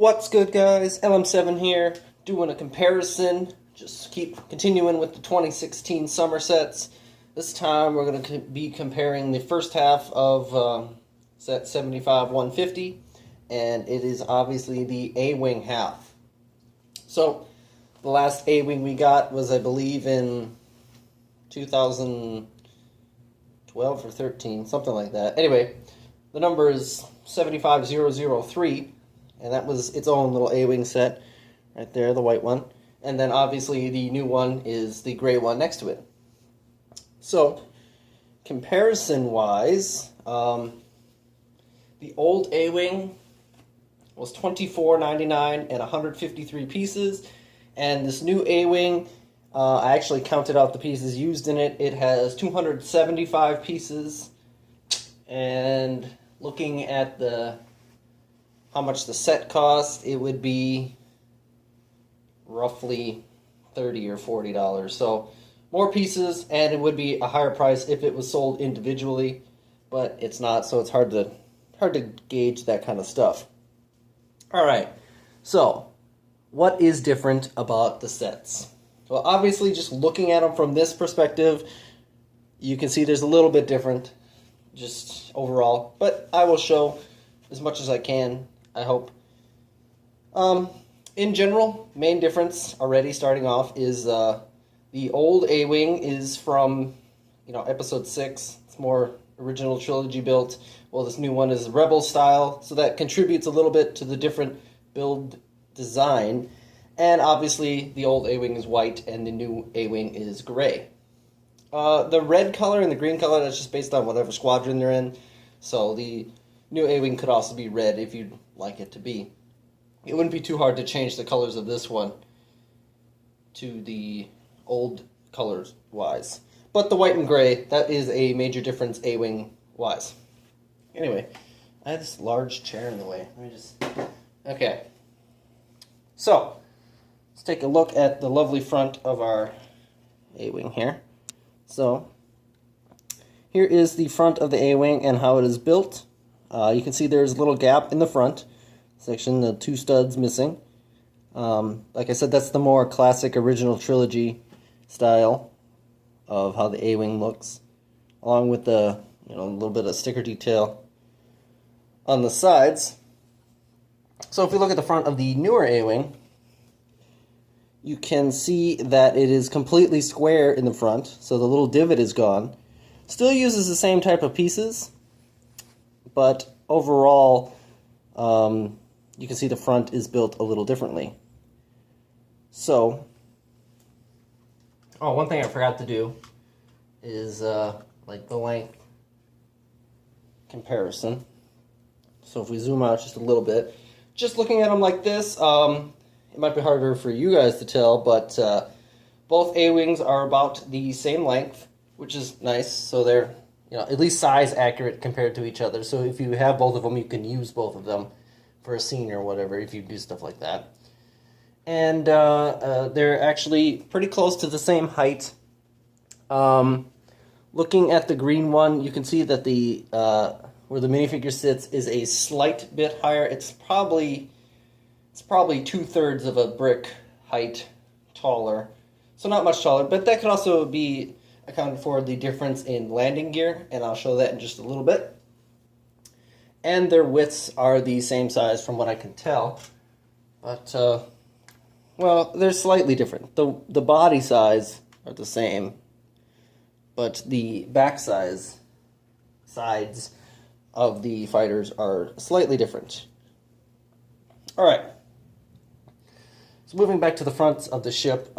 What's good, guys? LM7 here, doing a comparison. Just keep continuing with the 2016 summer sets. This time we're going to be comparing the first half of set 75-150, and it is obviously the A-Wing half. So, the last A-Wing we got was, I believe, in 2012 or 13, something like that. Anyway, the number is 75003. And that was its own little A-Wing set right there, the white one. And then obviously the new one is the gray one next to it. So, comparison-wise, the old A-Wing was $24.99 and 153 pieces. And this new A-Wing, I actually counted out the pieces used in it. It has 275 pieces. And looking at how much the set cost, it would be roughly $30 or $40. So more pieces, and it would be a higher price if it was sold individually, but it's not, so it's hard to gauge that kind of stuff. All right, so what is different about the sets? Well, obviously, just looking at them from this perspective, you can see there's a little bit different, just overall, but I will show as much as I can, I hope. In general, main difference already starting off is the old A-Wing is from, episode 6. It's more original trilogy built. Well, this new one is Rebel style, so that contributes a little bit to the different build design. And obviously, the old A-Wing is white and the new A-Wing is gray. The red color and the green color, that's just based on whatever squadron they're in. So the new A-Wing could also be red if you'd like it to be. It wouldn't be too hard to change the colors of this one to the old colors wise. But the white and gray, that is a major difference A-Wing wise. Anyway, I have this large chair in the way. Okay. So, let's take a look at the lovely front of our A-Wing here. So, here is the front of the A-Wing and how it is built. You can see there's a little gap in the front section, the 2 studs missing. Like I said, that's the more classic original trilogy style of how the A-Wing looks, along with the a little bit of sticker detail on the sides. So if we look at the front of the newer A-Wing, you can see that it is completely square in the front, so the little divot is gone. Still uses the same type of pieces, but overall, you can see the front is built a little differently. So, one thing I forgot to do is like the length comparison. So if we zoom out just a little bit, just looking at them like this, it might be harder for you guys to tell, but both A-Wings are about the same length, which is nice. So they're at least size accurate compared to each other. So if you have both of them, you can use both of them for a scene or whatever, if you do stuff like that. And they're actually pretty close to the same height. Looking at the green one, you can see that the where the minifigure sits is a slight bit higher. It's probably 2/3 of a brick height taller. So not much taller, but that could also be accounted for the difference in landing gear, and I'll show that in just a little bit. And their widths are the same size from what I can tell, but well, they're slightly different. The body size are the same, but the back sides of the fighters are slightly different. All right. So moving back to the front of the ship.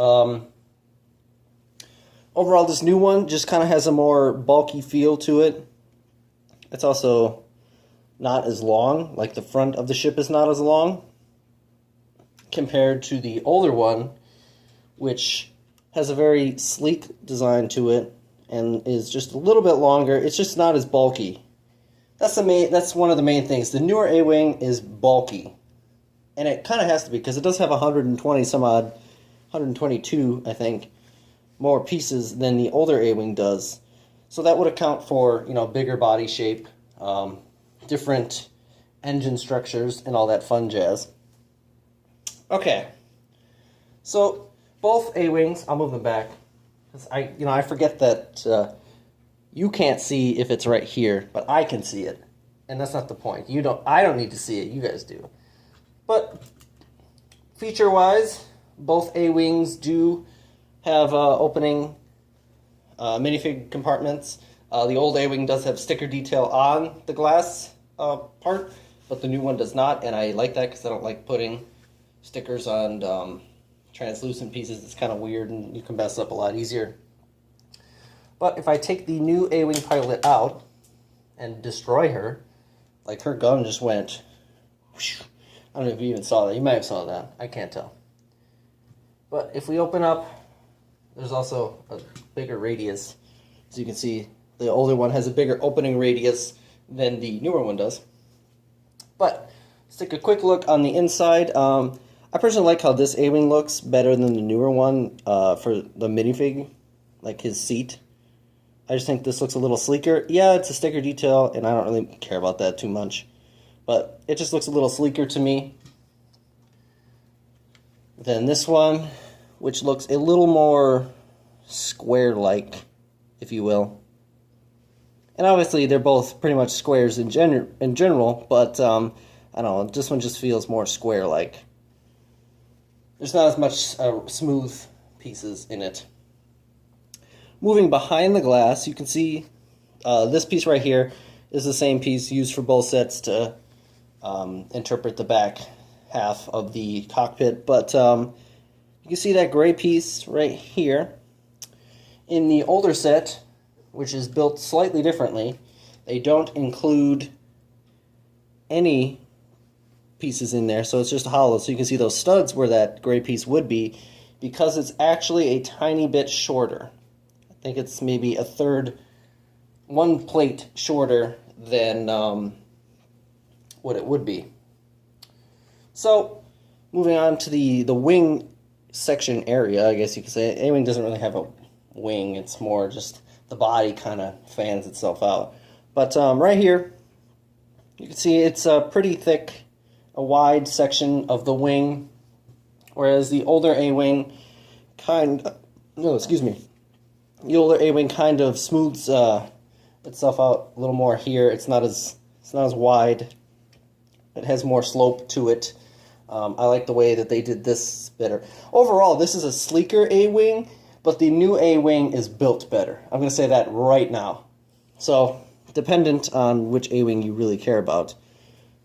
Overall, this new one just kind of has a more bulky feel to it. It's also not as long, like the front of the ship is not as long, compared to the older one, which has a very sleek design to it and is just a little bit longer. It's just not as bulky. That's one of the main things. The newer A-Wing is bulky, and it kind of has to be because it does have 120 some odd, 122, I think, more pieces than the older A-Wing does. So that would account for, bigger body shape, different engine structures, and all that fun jazz. Okay, so both A-Wings, I'll move them back. 'Cause I forget that you can't see if it's right here, but I can see it. And that's not the point. I don't need to see it, you guys do. But feature-wise, both A-Wings do have opening minifig compartments. The old A-Wing does have sticker detail on the glass part, but the new one does not, and I like that because I don't like putting stickers on translucent pieces. It's kind of weird, and you can mess up a lot easier. But if I take the new A-Wing pilot out and destroy her, like her gun just went, whoosh. I don't know if you even saw that. You might have saw that. I can't tell. But if we open up, there's also a bigger radius. As you can see, the older one has a bigger opening radius than the newer one does. But let's take a quick look on the inside. I personally like how this A-Wing looks better than the newer one for the minifig, like his seat. I just think this looks a little sleeker. Yeah, it's a sticker detail, and I don't really care about that too much. But it just looks a little sleeker to me than this one, which looks a little more square-like, if you will. And obviously, they're both pretty much squares in general, but I don't know, this one just feels more square-like. There's not as much smooth pieces in it. Moving behind the glass, you can see this piece right here is the same piece used for both sets to interpret the back half of the cockpit, but you can see that gray piece right here. In the older set, which is built slightly differently, they don't include any pieces in there, so it's just hollow. So you can see those studs where that gray piece would be, because it's actually a tiny bit shorter. I think it's maybe a third, one plate shorter than what it would be. So, moving on to the wing section area, I guess you could say. A-Wing doesn't really have a wing, it's more just the body kind of fans itself out. But right here, you can see it's a pretty thick, a wide section of the wing, whereas the older A-Wing the older A-Wing kind of smooths itself out a little more here. It's not as wide. It has more slope to it. I like the way that they did this better. Overall, this is a sleeker A-Wing, but the new A-Wing is built better. I'm going to say that right now. So, dependent on which A-Wing you really care about,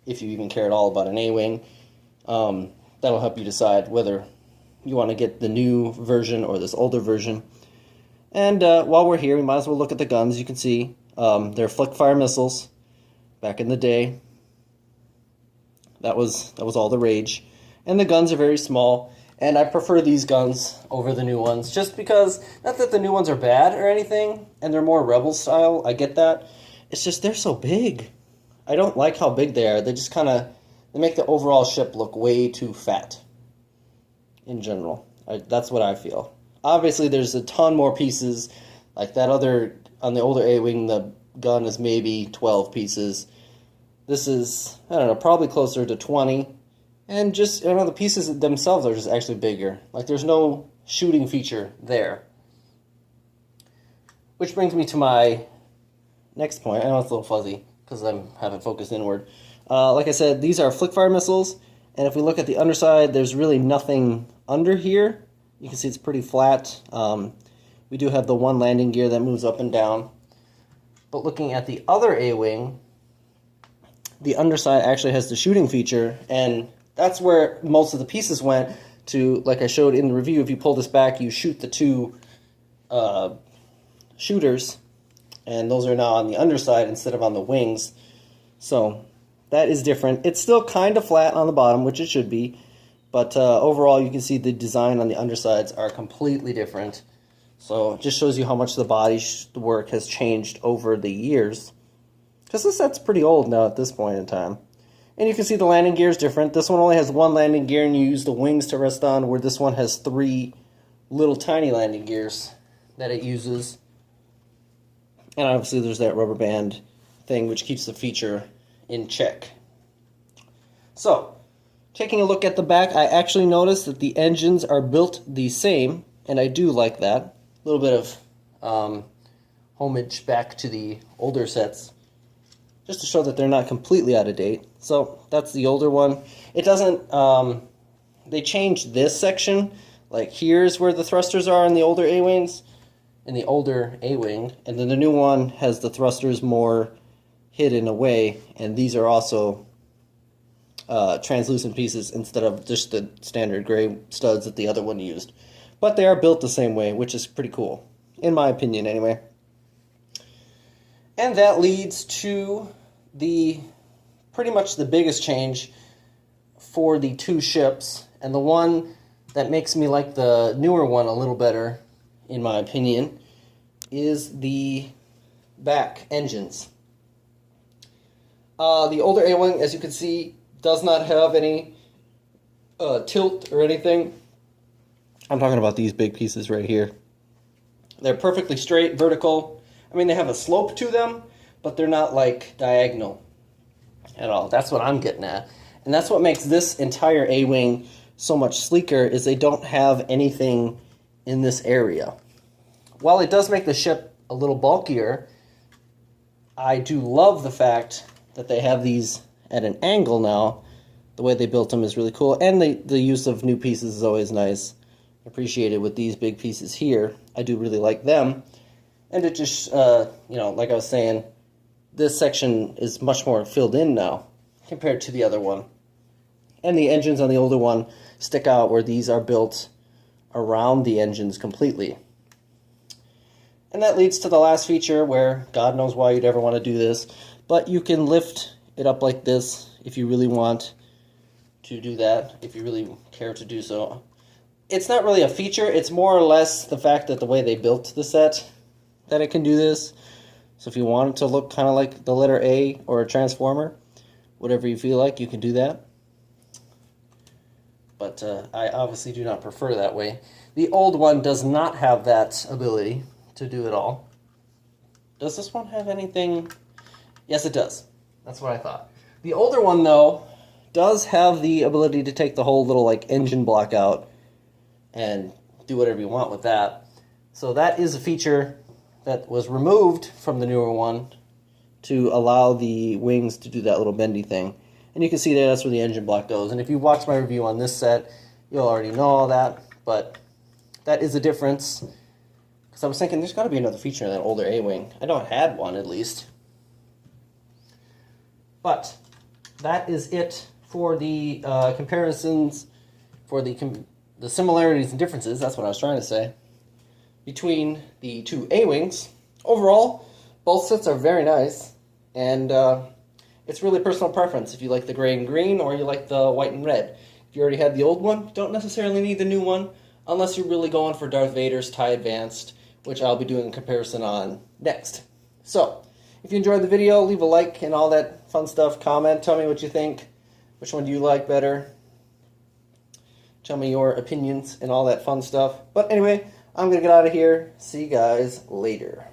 if you even care at all about an A-Wing, that'll help you decide whether you want to get the new version or this older version. And while we're here, we might as well look at the guns. You can see they're flick-fire missiles back in the day. That was all the rage. And the guns are very small, and I prefer these guns over the new ones, just because, not that the new ones are bad or anything, and they're more Rebel style, I get that. It's just they're so big. I don't like how big they are. They just kind of, they make the overall ship look way too fat, in general. That's what I feel. Obviously, there's a ton more pieces, like that other, on the older A-Wing, the gun is maybe 12 pieces. This is, I don't know, probably closer to 20. And just, you know, the pieces themselves are just actually bigger. Like, there's no shooting feature there. Which brings me to my next point. I know it's a little fuzzy, because I haven't focused inward. Like I said, these are flick-fire missiles. And if we look at the underside, there's really nothing under here. You can see it's pretty flat. We do have the one landing gear that moves up and down. But looking at the other A-Wing, the underside actually has the shooting feature, and that's where most of the pieces went to, like I showed in the review. If you pull this back, you shoot the two shooters, and those are now on the underside instead of on the wings. So that is different. It's still kind of flat on the bottom, which it should be, but overall you can see the design on the undersides are completely different. So it just shows you how much the body work has changed over the years. Because this set's pretty old now at this point in time. And you can see the landing gear is different. This one only has one landing gear and you use the wings to rest on, where this one has 3 little tiny landing gears that it uses. And obviously there's that rubber band thing which keeps the feature in check. So, Taking a look at the back, I actually noticed that the engines are built the same, and I do like that. A little bit of homage back to the older sets, just to show that they're not completely out of date. So that's the older one. It doesn't, they changed this section. Like here's where the thrusters are in the older A-Wings, in the older A-Wing, and then the new one has the thrusters more hidden away, and these are also translucent pieces instead of just the standard gray studs that the other one used. But they are built the same way, which is pretty cool, in my opinion anyway. And that leads to the pretty much the biggest change for the two ships, and the one that makes me like the newer one a little better, in my opinion, is the back engines. The older A-Wing, as you can see, does not have any tilt or anything. I'm talking about these big pieces right here. They're perfectly straight, vertical. I mean, they have a slope to them, but they're not like diagonal at all. That's what I'm getting at. And that's what makes this entire A-Wing so much sleeker, is they don't have anything in this area. While it does make the ship a little bulkier, I do love the fact that they have these at an angle now. The way they built them is really cool, and the use of new pieces is always nice. Appreciated with these big pieces here. I do really like them. And it just, like I was saying, this section is much more filled in now compared to the other one. And the engines on the older one stick out, where these are built around the engines completely. And that leads to the last feature, where God knows why you'd ever want to do this, but you can lift it up like this if you really want to do that, if you really care to do so. It's not really a feature, it's more or less the fact that the way they built the set that it can do this. So if you want it to look kind of like the letter A or a transformer, whatever you feel like, you can do that. But I obviously do not prefer that way. The old one does not have that ability to do it all. Does this one have anything? Yes, it does. That's what I thought. The older one, though, does have the ability to take the whole little like engine block out and do whatever you want with that. So that is a feature that was removed from the newer one to allow the wings to do that little bendy thing. And you can see that's where the engine block goes. And if you watch my review on this set, you'll already know all that. But that is a difference. Because I was thinking there's got to be another feature in that older A-Wing. I know I had one at least. But that is it for the comparisons, for the similarities and differences, that's what I was trying to say, between the two A-Wings. Overall, both sets are very nice, and it's really personal preference if you like the gray and green or you like the white and red. If you already had the old one, you don't necessarily need the new one, unless you're really going for Darth Vader's TIE Advanced, which I'll be doing a comparison on next. So, if you enjoyed the video, leave a like and all that fun stuff. Comment, tell me what you think. Which one do you like better? Tell me your opinions and all that fun stuff. But anyway, I'm going to get out of here. See you guys later.